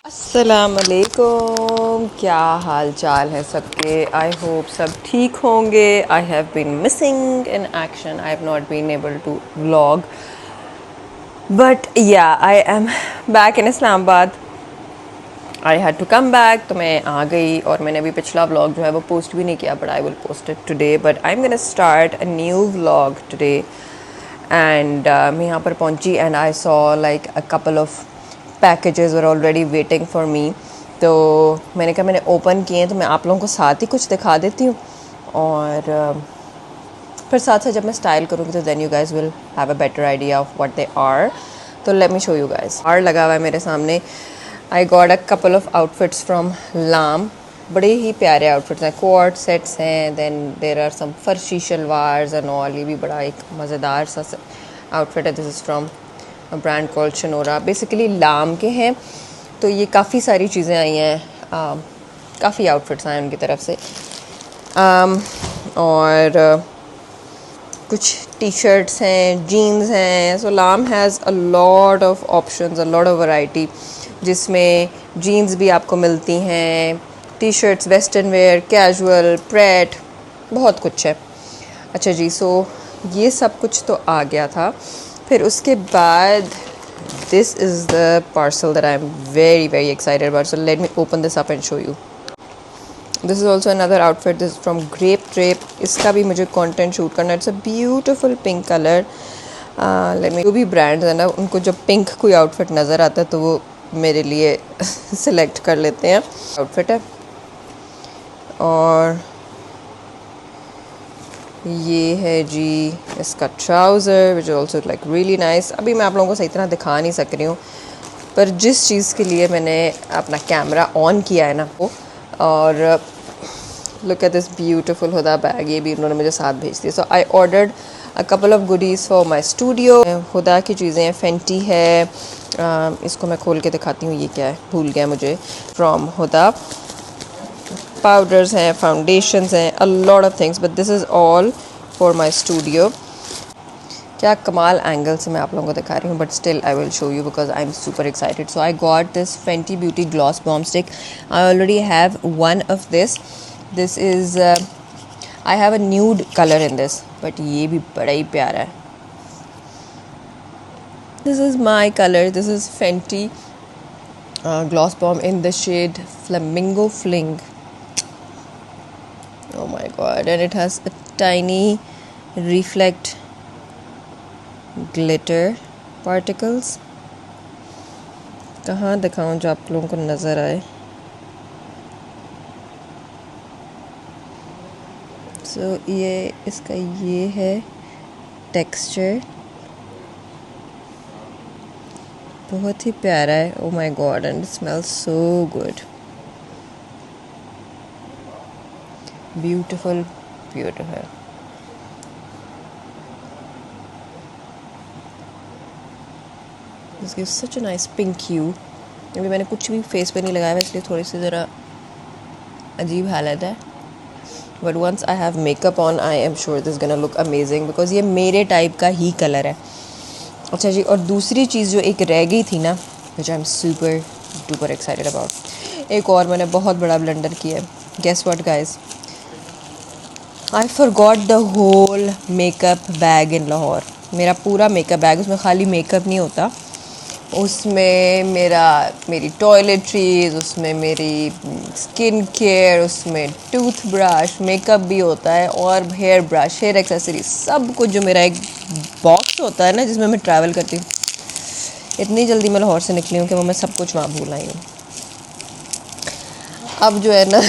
अस्सलामुअलैकुम, क्या हाल चाल है सबके। आई होप सब ठीक होंगे। I have been missing in action, I have not been able to vlog, but yeah I am back in Islamabad. I had to come back, तो मैं आ गई और मैंने अभी पिछला व्लॉग जो है वो पोस्ट भी नहीं किया, but I will post it today. But I am gonna start a new vlog today and मैं यहाँ पर पहुँची and I saw like a couple of packages were already waiting for me. तो मैंने कहा मैंने ओपन किए हैं तो मैं आप लोगों को साथ ही कुछ दिखा देती हूँ, और फिर साथ साथ जब मैं स्टाइल करूँगी तो then you guys will have a better idea of what they are. तो let me show you guys. आर लगा हुआ है मेरे सामने। I got a couple of outfits from Laam. बड़े ही प्यारे आउटफिट्स हैं, कोट सेट्स हैं, then there are some farshi shalwars and all. ये भी बड़ा एक मज़ेदार सा आउटफिट है। This is from brand called Shanora, basically Laam के हैं। तो ये काफ़ी सारी चीज़ें आई हैं, काफ़ी आउटफिट्स आए उनकी तरफ से, और कुछ टी शर्ट्स हैं, जीन्स हैं। सो लाम has a lot of options, a lot of variety, जिसमें जीन्स भी आपको मिलती हैं, T shirts, western wear, casual, parade, बहुत कुछ है। अच्छा जी, सो ये सब कुछ तो आ गया था। फिर उसके बाद this is the parcel that I am very very excited about. So let me open this up and show you. This is also another outfit, this from grape trap. इसका भी मुझे कंटेंट शूट करना है। It's a beautiful pink colour. Let me, जो भी brands है ना, उनको जब पिंक कोई आउटफिट नज़र आता है तो वो मेरे लिए सिलेक्ट कर लेते हैं। आउटफिट है, और ये है जी इसका trouser which also like really nice. अभी मैं आप लोगों को सही तरह दिखा नहीं सक रही हूँ, पर जिस चीज़ के लिए मैंने अपना कैमरा ऑन किया है ना वो, और look at this beautiful Huda bag, ये भी उन्होंने मुझे साथ भेज दिया। So I ordered a couple of goodies for my studio. Huda की चीज़ें हैं, फेंटी है, इसको मैं खोल के दिखाती हूँ। ये क्या है, भूल गया मुझे। फ्रॉम हुदा पाउडर्स हैं, फाउंडेशंस हैं, अ lot of things, but this is all for my studio. क्या कमाल एंगल से मैं आप लोगों को दिखा रही हूँ, but still I will show you because I am super excited. So I got this Fenty beauty gloss bomb stick. I already have one of this. This is I have a nude colour in this, but ये भी बड़ा ही प्यारा है। This is my colour, this is Fenty gloss bomb in the shade Flamingo Fling. Oh my god, and it has a tiny reflect glitter particles. कहाँ दिखाऊं जो आप लोगों को नज़र आए। So ये इसका ये है टेक्सचर, बहुत ही प्यारा है। Oh my god, and it smells so good. Beautiful, beautiful. This gives such a nice pink hue. अभी मैंने कुछ भी फेस पे नहीं लगाया है, इसलिए थोड़ी सी ज़रा अजीब हालत है, but once I have makeup on I am sure this gonna look amazing, because ये मेरे टाइप का ही कलर है। अच्छा जी, और दूसरी चीज़ जो एक रह गई थी ना, which I am super duper excited about, एक और मैंने बहुत बड़ा ब्लंडर किया है। Guess what guys, I forgot the whole makeup bag in Lahore. मेरा पूरा मेकअप बैग, उसमें खाली मेकअप नहीं होता, उसमें मेरी टॉयलेटरीज, उसमें मेरी स्किन केयर, उसमें टूथ ब्रश, मेकअप भी होता है, और हेयर ब्रश, हेयर एक्सेसरीज, सब कुछ जो मेरा एक बॉक्स होता है ना जिसमें मैं ट्रैवल करती हूँ। इतनी जल्दी मैं लाहौर से निकली हूँ कि वो मैं सब कुछ वहाँ भूल आई हूँ। अब जो है ना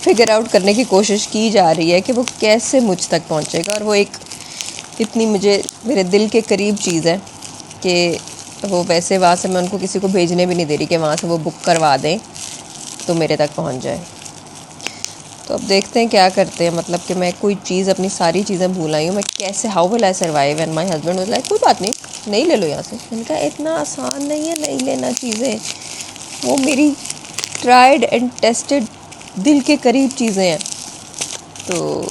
फिगर आउट करने की कोशिश की जा रही है कि वो कैसे मुझ तक पहुँचेगा, और वो एक इतनी मुझे मेरे दिल के करीब चीज़ है कि वो वैसे वहाँ से मैं उनको किसी को भेजने भी नहीं दे रही कि वहाँ से वो बुक करवा दें तो मेरे तक पहुँच जाए। तो अब देखते हैं क्या करते हैं, मतलब कि मैं कोई चीज़ अपनी सारी चीज़ें भूल आई हूँ, मैं कैसे, how will I survive. And my husband was like कोई बात नहीं ले लो यहाँ से। मैंने कहा इतना आसान नहीं है नहीं लेना चीज़ें, वो मेरी ट्राइड एंड टेस्टेड दिल के करीब चीज़ें हैं। तो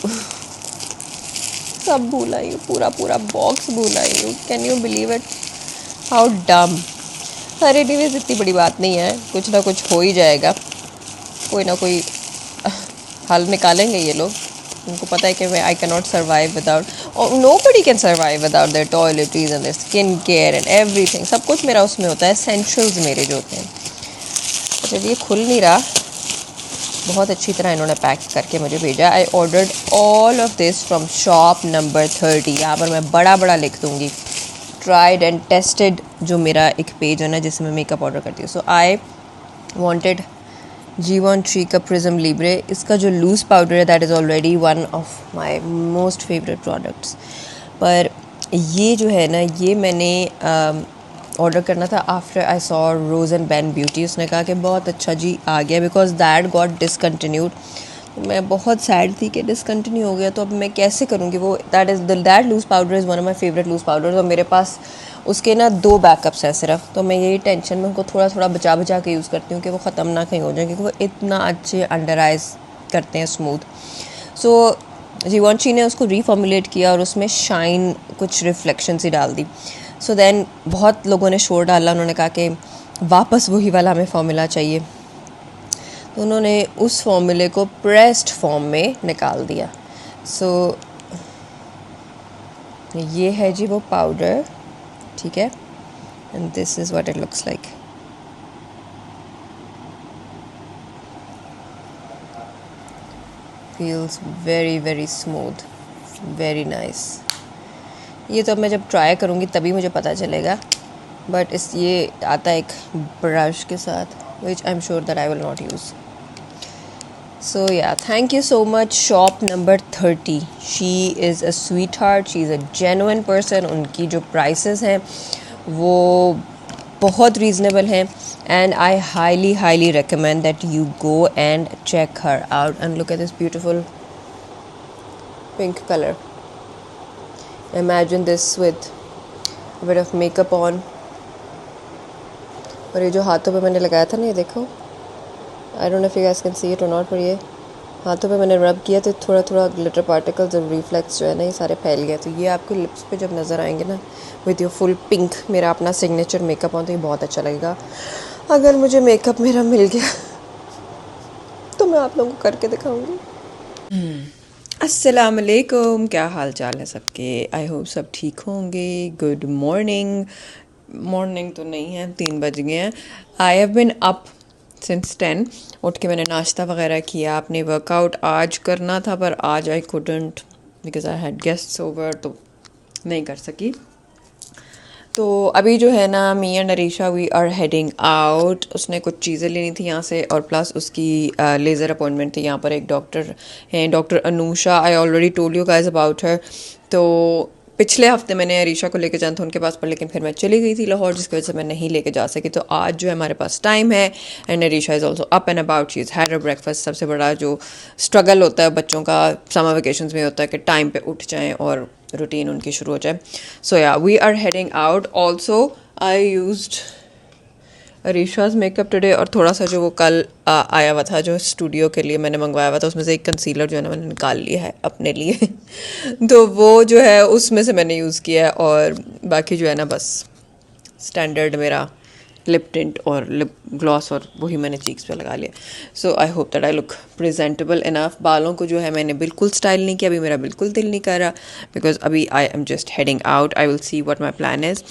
सब भूल आई हूँ, पूरा पूरा बॉक्स भूल आई हूँ। Can you believe it, how डम। अरे एनीवेज इतनी बड़ी बात नहीं है, कुछ ना कुछ हो ही जाएगा, कोई ना कोई हल निकालेंगे ये लोग। उनको पता है कि मैं I can not survive without, और nobody can survive without their toiletries and their skin care and everything. सब कुछ मेरा उसमें होता है, एसेंशियल्स मेरे जो होते हैं। अच्छा ये खुल नहीं रहा, बहुत अच्छी तरह इन्होंने पैक करके मुझे भेजा। I ordered all of this from shop number 30। यहाँ पर मैं बड़ा बड़ा लिख दूँगी, ट्राइड एंड टेस्टेड जो मेरा एक पेज है ना जिसमें मेकअप ऑर्डर करती हूँ। सो आई वॉन्टेड Givenchy का प्रिज्म लिब्रे। इसका जो लूज़ पाउडर है that is already one of my most favourite products. पर ये जो है ना ये मैंने ऑर्डर करना था after I saw Rose and Ban Beauty. उसने कहा कि बहुत अच्छा जी आ गया, बिकॉज दैट गॉट डिसकंटिन्यूड। मैं बहुत सैड थी कि डिसकंटिन्यू हो गया, तो अब मैं कैसे करूँगी वो। That loose powder is one of my favourite loose powder. और मेरे पास उसके ना 2 बैकअप्स हैं सिर्फ, तो मैं यही टेंशन में उनको थोड़ा थोड़ा बचा के यूज़ करती हूँ कि वो ख़त्म ना कहीं हो जाए, क्योंकि वो इतना अच्छे अंडर आइज करते हैं स्मूथ। सो जीवॉन्ची ने उसको रीफॉर्मुलेट किया और उसमें शाइन कुछ रिफ्लेक्शन सी डाल दी। सो देन बहुत लोगों ने शोर डाला, उन्होंने कहा कि वापस वही वाला हमें फॉर्मूला चाहिए। तो उन्होंने उस फॉर्मूले को प्रेस्ड फॉर्म में निकाल दिया। सो ये है जी वो पाउडर, ठीक है, and this is what it looks like. Feels very very smooth, very nice. ये तो अब मैं जब ट्राई करूँगी तभी मुझे पता चलेगा, बट ये आता है एक ब्रश के साथ, which I am sure that I will not use. So yeah, thank you so much shop number 30. She is a sweetheart, she is a genuine person. उनकी जो prices हैं वो बहुत reasonable हैं, and I highly recommend that you go and check her out. And look at this beautiful pink color. Imagine this with a bit of makeup on. और ये जो हाथों पे मैंने लगाया था ना, ये देखो, I don't know if you guys can see it और नॉट, पर ये हाथों पे मैंने रब किया तो थोड़ा थोड़ा ग्लिटर पार्टिकल्स और रिफ्लेक्स जो है ना ये सारे फैल गए। तो ये आपके लिप्स पे जब नज़र आएंगे ना विद योर फुल पिंक, मेरा अपना सिग्नेचर मेकअप ऑन, तो ये बहुत अच्छा लगेगा। अगर मुझे मेकअप मेरा मिल गया तो मैं आप लोगों को करके दिखाऊंगी। अस्सलाम वालेकुम, क्या हाल चाल है सबके? आई होप सब ठीक होंगे। Good morning. मॉर्निंग तो नहीं है, 3 बज गए हैं। I have been up since 10। उठ के मैंने नाश्ता वगैरह किया, अपने वर्कआउट आज करना था पर आज I couldn't because I had guests over, तो नहीं कर सकी। तो अभी जो है ना me and Arisha we are heading out. उसने कुछ चीज़ें लेनी थी यहाँ से, और प्लस उसकी लेज़र अपॉइंटमेंट थी। यहाँ पर एक डॉक्टर हैं, doctor Anusha. I already told you guys about her. तो पिछले हफ्ते मैंने अरीशा को लेके जाना था उनके पास, पर लेकिन फिर मैं चली गई थी लाहौर, जिसकी वजह से मैं नहीं लेके जा सकी। तो आज जो है हमारे पास टाइम है, and Arisha is also up and about, she is had a breakfast. सबसे बड़ा जो स्ट्रगल होता है बच्चों का समर वेकेशंस में होता है कि टाइम पे उठ जाएं और रूटीन उनकी शुरू हो जाए। So yeah we are heading out. Also I used Areesha's makeup today, और थोड़ा सा जो वो कल आया हुआ था जो स्टूडियो के लिए मैंने मंगवाया हुआ था, उसमें से एक कंसीलर जो है ना मैंने निकाल लिया है अपने लिए तो वो जो है उसमें से मैंने यूज़ किया है, और बाकी जो है ना बस स्टैंडर्ड मेरा लिप टिंट और लिप ग्लॉस, और वही मैंने चीक्स पे लगा लिया। So I hope that I look presentable enough. बालों को जो है मैंने बिल्कुल स्टाइल नहीं किया, अभी मेरा बिल्कुल दिल नहीं कर रहा, बिकॉज अभी I am just heading out. I will see what my plan is.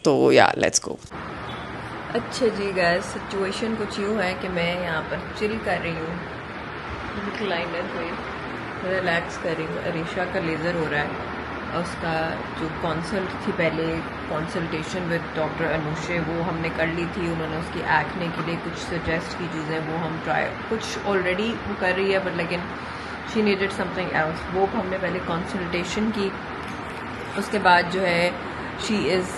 तो या लेट्स गो। अच्छा जी गाइस, सिचुएशन कुछ यूँ है कि मैं यहाँ पर चिल कर रही हूँ, रिक्लाइनर पे रिलैक्स कर रही हूँ। अरीशा का लेज़र हो रहा है, उसका जो कंसल्ट थी पहले, कंसल्टेशन विद डॉक्टर अनुषे, वो हमने कर ली थी। उन्होंने उसकी एक्ने के लिए कुछ सजेस्ट की चीज़ें, वो हम ट्राई, कुछ ऑलरेडी वो कर रही है बट लेकिन शी नीडेड समथिंग एल्स, वो हमने पहले कंसल्टेशन की। उसके बाद जो है she is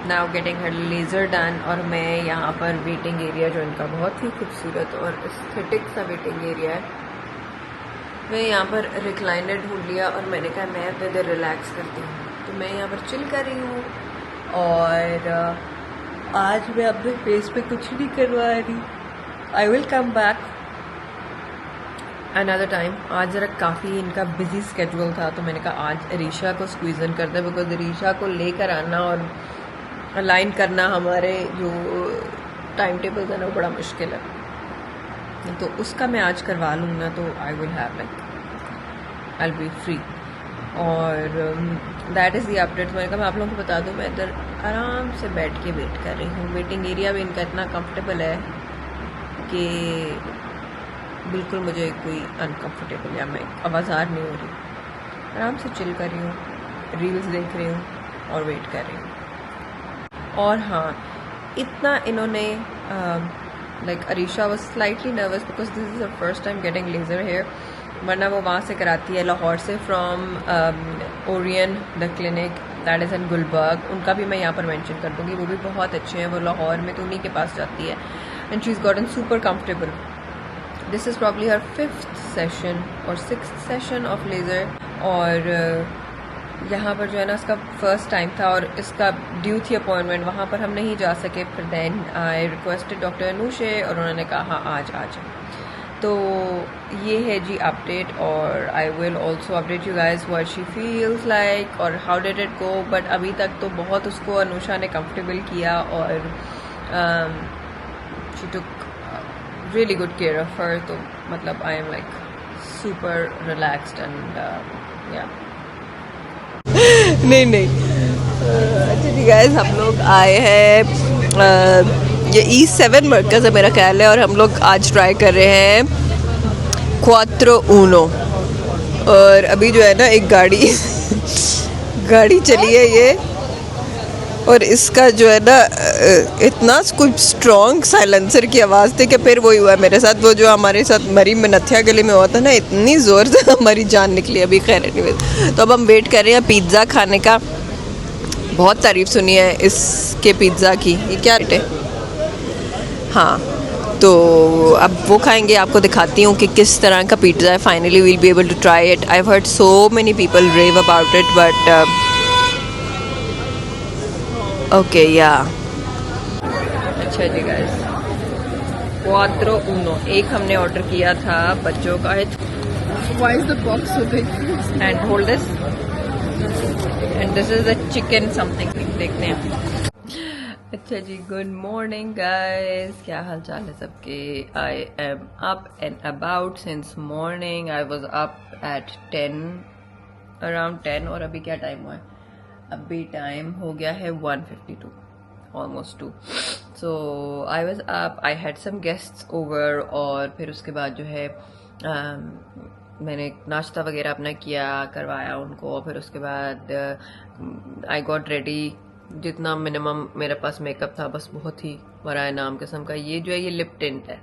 now getting her laser done. और मैं यहाँ पर वेटिंग एरिया जो इनका बहुत ही खूबसूरत और एस्थेटिक सा वेटिंग एरिया है, मैं यहाँ पर रिक्लाइनर ढूंढ लिया और मैंने कहा मैं अपने इधर रिलैक्स करती हूँ। तो मैं यहाँ पर चिल कर रही हूँ और आज मैं अपने फेस पे कुछ नहीं करवा रही। I will come back another time. आज ज़रा काफ़ी इनका बिजी स्केड्यूल था, तो मैंने कहा आज अरीशा को स्क्वीज़ इन कर दे, बिकॉज अरीशा को लेकर आना और अलाइन करना हमारे जो टाइम टेबल है ना वो बड़ा मुश्किल है। तो उसका मैं आज करवा लूँगा, तो I will have like I will be free. और दैट इज़ दी अपडेट। मैंने कहा मैं आप लोगों को बता दूँ, मैं इधर आराम से बैठ के वेट कर रही हूँ। वेटिंग एरिया भी इनका इतना कंफर्टेबल है कि बिल्कुल मुझे कोई अनकंफर्टेबल या मैं आवाज़ार नहीं हो रही। आराम से चिल कर रही हूँ, रील्स देख रही हूँ और वेट कर रही हूँ। और हाँ, इतना इन्होंने like Arisha was slightly nervous because this is the first time getting laser hair, वरना वो वहाँ से कराती है लाहौर से, from Orion the clinic that is in Gulberg. उनका भी मैं यहाँ पर मेंशन कर दूँगी, वो भी बहुत अच्छे हैं। वो लाहौर में तो उन्हीं के पास जाती है and she is gotten super comfortable. This is probably her 5th session और 6th सेशन ऑफ लेज़र। और यहाँ पर जो है ना इसका फर्स्ट टाइम था और इसका ड्यू थी अपॉइंटमेंट, वहाँ पर हम नहीं जा सके। फिर देन आई रिक्वेस्टेड डॉक्टर अनूशे और उन्होंने कहा हाँ आज आ जाए। तो ये है जी अपडेट। और I will also update you guys what she feels like और how did it go. But अभी तक तो बहुत उसको अनुषा ने कंफर्टेबल किया और she took really good care of her. तो मतलब I am like super relaxed and या नहीं अच्छा जी गाइस, हम लोग आए हैं ये E7 मरकज़ है मेरा ख्याल है, और हम लोग आज ट्राई कर रहे हैं क्वात्रो ऊनो। और अभी जो है ना एक गाड़ी चली है ये, और इसका जो है ना इतना कुछ स्ट्रॉन्ग साइलेंसर की आवाज़ थी कि फिर वही हुआ मेरे साथ, वो जो हमारे साथ मरी नथिया गली में हुआ था ना, इतनी ज़ोर से हमारी जान निकली। अभी खैर एनीवेज, तो अब हम वेट कर रहे हैं पिज़्ज़ा खाने का। बहुत तारीफ़ सुनी है इसके पिज़्ज़ा की। ये क्या रेट है? हाँ, तो अब वो खाएंगे, आपको दिखाती हूँ कि किस तरह का पिज़्ज़ा है। Finally we'll be able to try it. I have heard so many people rave about it, but okay या अच्छा जी गाइस, क्वात्रो ऊनो एक हमने ऑर्डर किया था बच्चों का है। Why is the box so big? And hold this, and this is the chicken something, देखते हैं। अच्छा जी, गुड मॉर्निंग गाइस, क्या हाल चाल है सबके। I am up and about since morning. I was up at 10 around 10, और अभी क्या टाइम हुआ है? अभी टाइम हो गया है 1:52, almost 2। So I was up, I had some guests over, और फिर उसके बाद जो है मैंने नाश्ता वगैरह अपना किया, करवाया उनको, और फिर उसके बाद आई गॉट रेडी। जितना मिनिमम मेरे पास मेकअप था, बस बहुत ही बराए नाम किस्म का। ये जो है ये लिप टिंट है,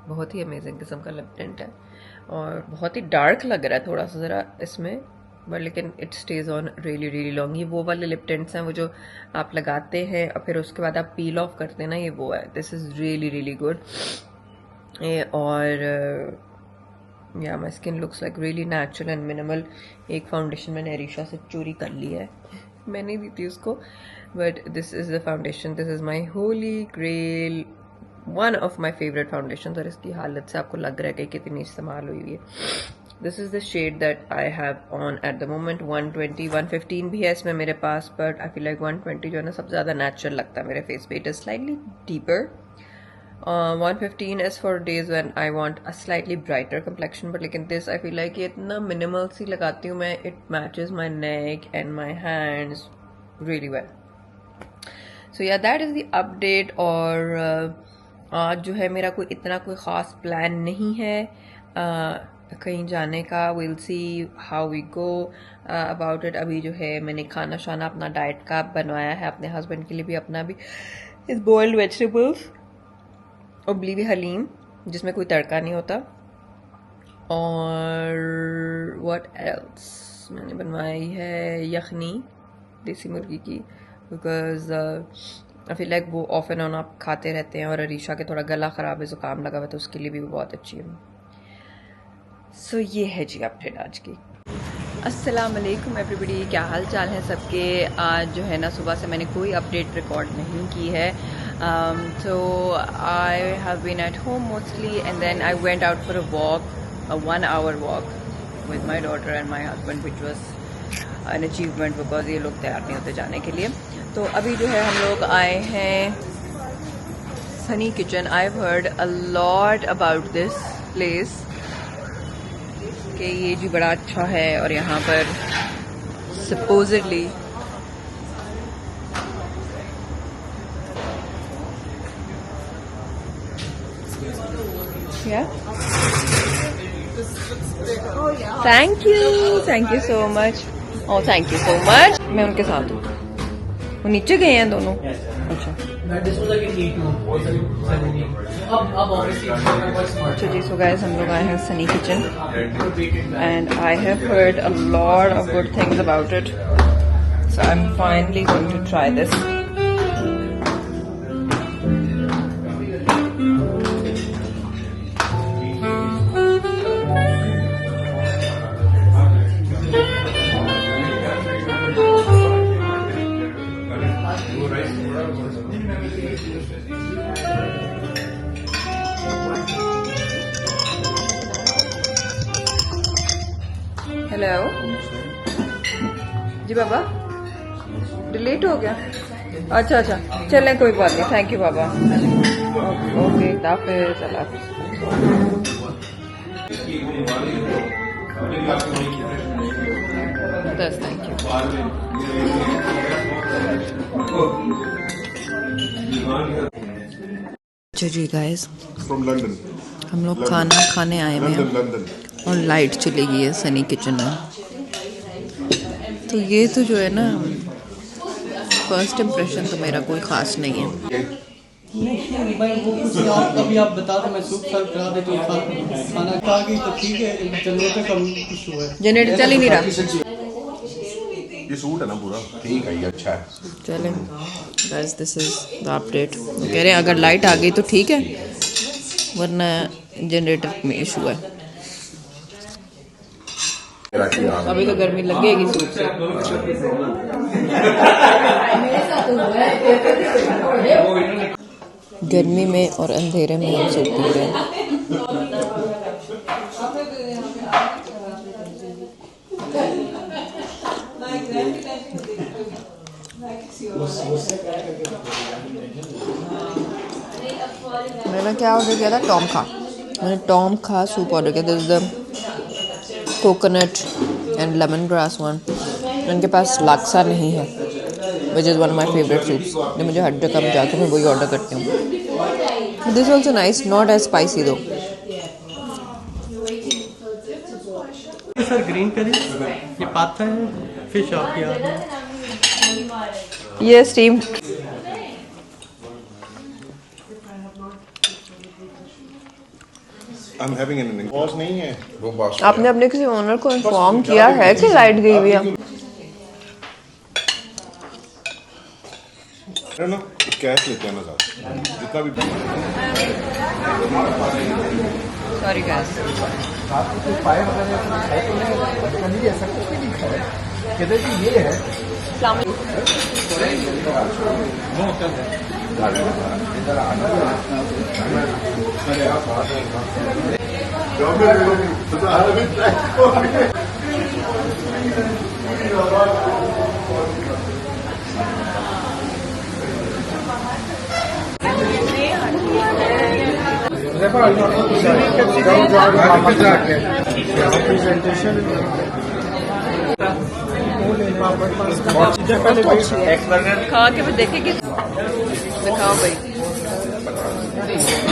बहुत ही अमेजिंग किस्म का लिप टिंट है, और बहुत ही डार्क लग रहा है थोड़ा सा ज़रा इसमें, बट लेकिन it stage on really really long. ये वो वाले लिप टिंट्स हैं वो जो आप लगाते हैं और फिर उसके बाद आप पील ऑफ करते हैं ना, ये वो है। This is really really good. और या my skin looks like really natural and minimal. एक फाउंडेशन मैंने अरीशा से चोरी कर ली है, मैंने दी थी उसको, but this is the foundation. This is my holy grail, one of my favourite foundation. और इसकी हालत से आपको लग रहा है कि कितनी इस्तेमाल हुई हुई है। This is the shade that I have on at the moment. 120 115 भी है इसमें मेरे पास, बट आई फील लाइक 120 जो है ना सबसे ज़्यादा नेचुरल लगता है मेरे फेस पे। It is slightly deeper. 115 is for days when I want a slightly brighter complexion, but लेकिन दिस आई फील लाइक ये इतना मिनिमल सी लगाती हूँ मैं, it matches my neck and my hands really well. So yeah that is the update. और आज जो है मेरा कोई इतना कोई ख़ास प्लान नहीं है कहीं जाने का। Will see how we go about it. अभी जो है मैंने खाना शाना अपना डाइट का बनवाया है, अपने हस्बैंड के लिए भी, अपना भी, इस बॉइल्ड वेजिटेबल्स और ब्लीवी हलीम जिसमें कोई तड़का नहीं होता। और व्हाट एल्स, मैंने बनवाई है यखनी देसी मुर्गी की, बिकॉज आई फील लाइक वो ऑफ एंड ऑन आप खाते रहते हैं, और अरीशा के थोड़ा गला ख़राब है, ज़ुकाम लगा हुआ, तो उसके लिए भी वो बहुत अच्छी है। सो ये है जी अपडेट आज की। अस्सलाम वालेकुम एवरीबडी, क्या हाल चाल है सबके। आज जो है ना सुबह से मैंने कोई अपडेट रिकॉर्ड नहीं की है। So I have been at home mostly, and then I went out for a walk, a 1-hour walk with my daughter and my husband, which was an achievement because ये लोग तैयार नहीं होते जाने के लिए। तो अभी जो है हम लोग आए हैं Sunny kitchen. I've heard a lot about this place कि ये जी बड़ा अच्छा है, और यहाँ पर supposedly thank you so much. Oh thank you so much. मैं उनके साथ हूँ, वो नीचे गए हैं दोनों। अच्छा जी, सो गाइस हम लोग आए हैं Sunny Kitchen, and I have heard a lot of good things about it, so I am finally going to try this. Hello जी बाबा, डिलीट हो गया। अच्छा अच्छा, चलें कोई बात नहीं, थैंक यू बाबा। ओके हाफिज़, अल्लाह हाफिज़। Thank you. अच्छा जी गाइस, फ्रॉम लंदन हम लोग खाना खाने आए हुए हैं लंदन। और लाइट चली गई है सनी किचन में। तो ये तो जो है ना, फर्स्ट इम्प्रेशन तो मेरा कोई ख़ास नहीं है। अभी आप बता दो, मैं सूप सर्व करा देती हूँ। खाना खा गई तो ठीक है, जनरेटर का इशू है, जनरेटर चल ही नहीं रहा। ये सूट है ना पूरा, ठीक है, ये अच्छा है। चलें बस, दिस इज़ द अपडेट। कह रहे हैं अगर लाइट आ गई तो ठीक है, वरना जनरेटर में इशू है। अभी तो गर्मी लगेगी सूप से। गर्मी में और अंधेरे में हम सूप पी रहे हैं। मैंने क्या ऑर्डर किया था? टॉम खा। मैंने टॉम खा सूप ऑर्डर किया। This is the coconut and lemon grass one. उनके पास लाक्सा नहीं है, which is one of my favourite soups. जो मुझे हर जगह में जाकर मैं वही ऑर्डर करती हूँ। This also nice, not as spicy though. Sir green curry, ये पाता है फिश आपकी आ रही है। ये steam I'm having an boss नहीं है वो बॉस। आपने अपने किसी ओनर को इन्फॉर्म किया है कि लाइट गई हुई है? ना कैश लेते हैं ना साथ, जितना भी। Sorry guys. ये है खा के भी देखेगी, दिखाओ भाई।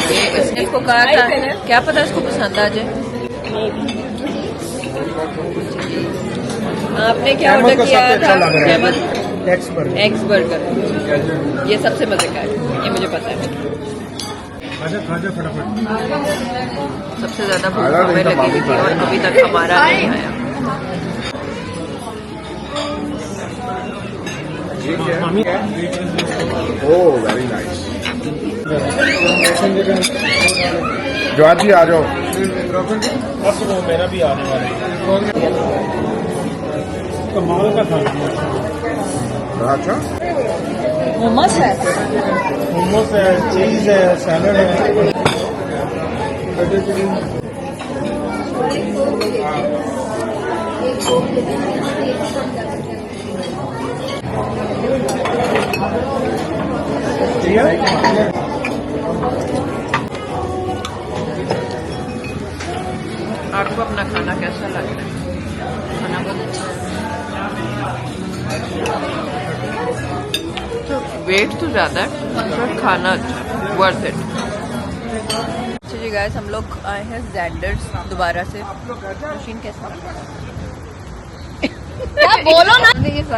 ये इसने इसको कहा था, क्या पता इसको पसंद आ जाए। आपने क्या ऑर्डर किया था? Eggs burger. ये सबसे मजे का है, ये मुझे पता है। खाजा फटाफट। सबसे ज्यादा भूख हमें लगी हुई थी और अभी तक हमारा नहीं आया। Oh very nice. Jawad ji आ जाओ। बस वो मेरा भी आने वाला है। कमाल का खाना। अच्छा मोमोस है। मोमोस है, चीज है, सैलड है। आपको अपना खाना कैसा लग रहा है? खाना बहुत अच्छा है। वेट तो ज़्यादा है पर खाना अच्छा, वर्थ इट। अच्छा जी गाइस, हम लोग आए हैं ज़ैंडर्स दोबारा से। मशीन कैसा क्या बोलो ना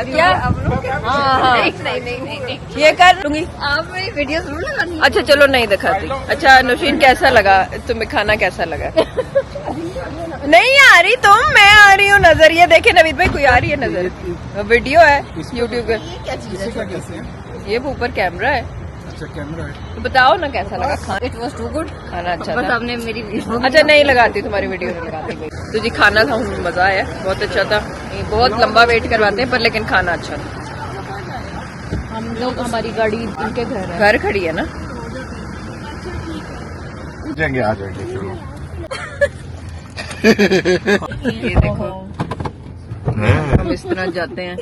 क्या? हाँ नहीं ये कर लूंगी। आप मेरी वीडियो जरूर लगानी। अच्छा चलो नहीं दिखाती। अच्छा नौशीन कैसा लगा तुम्हें? खाना कैसा लगा? नहीं आ रही तुम, मैं आ रही हूँ नजर। ये देखे नवीद भाई, कोई आ रही है नजर? वीडियो है यूट्यूब पे। क्या चीज है? ये ऊपर कैमरा है। अच्छा कैमरा है। तो बताओ ना कैसा लगा खाना? It was too good. खाना अच्छा बस था। आपने मेरी वीडियो अच्छा नहीं लगाती, तुम्हारी वीडियो नहीं लगाती भाई। तो जी खाना था, मजा आया, बहुत अच्छा था। ये बहुत लंबा वेट करवाते हैं पर लेकिन खाना अच्छा था। हम लोग, हमारी गाड़ी इनके घर है। घर खड़ी है ना? जाएंगे आ जाएंगे चलो। ये देखो हम इस तरह जाते हैं।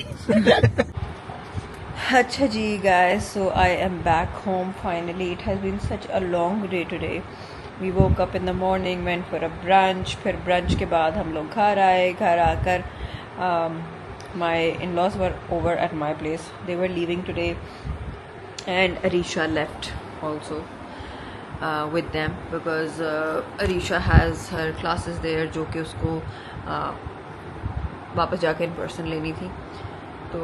अच्छा जी guys, so I am back home finally. It has been such a long day today. We woke up in the morning, went for a brunch. फिर brunch के बाद हम लोग घर आए। घर आकर my in-laws were over at my place. They were leaving today and Arisha left also with them because Arisha has her classes there जो कि उसको वापस जाकर इन पर्सन लेनी थी। तो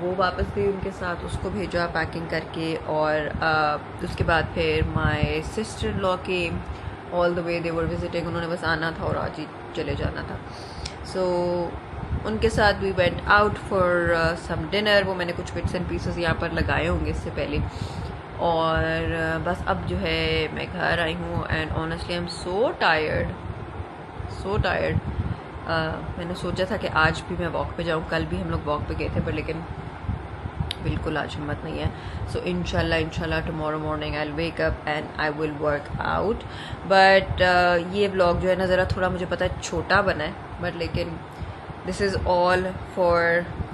वो वापस गई उनके साथ, उसको भेजा पैकिंग करके। और उसके बाद फिर माय सिस्टर इन लॉ के all the way, they were visiting. उन्होंने बस आना था और आज ही चले जाना था। सो उनके साथ we went out for some dinner. वो मैंने कुछ बिट्स एंड पीसेस यहाँ पर लगाए होंगे इससे पहले। और बस अब जो है मैं घर आई हूँ and honestly I am so tired, so tired. मैंने सोचा था कि आज भी मैं वॉक पे जाऊँ। कल भी हम लोग वॉक पे गए थे पर लेकिन बिल्कुल आज हिम्मत नहीं है। सो इंशाल्लाह tomorrow morning I will wake up and I will work out. But ये व्लॉग जो है ना ज़रा थोड़ा मुझे पता है छोटा बना है, बट लेकिन this is all for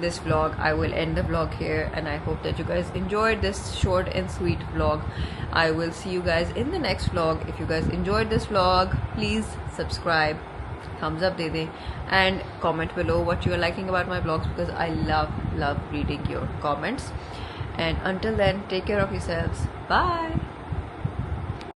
this vlog. I will end the vlog here and I hope that you guys enjoyed this short and sweet vlog. I will see you guys in the next vlog. If you guys enjoyed this vlog, please subscribe, thumbs up de de, and comment below what you are liking about my vlogs because I love reading your comments. And until then, take care of yourselves. Bye.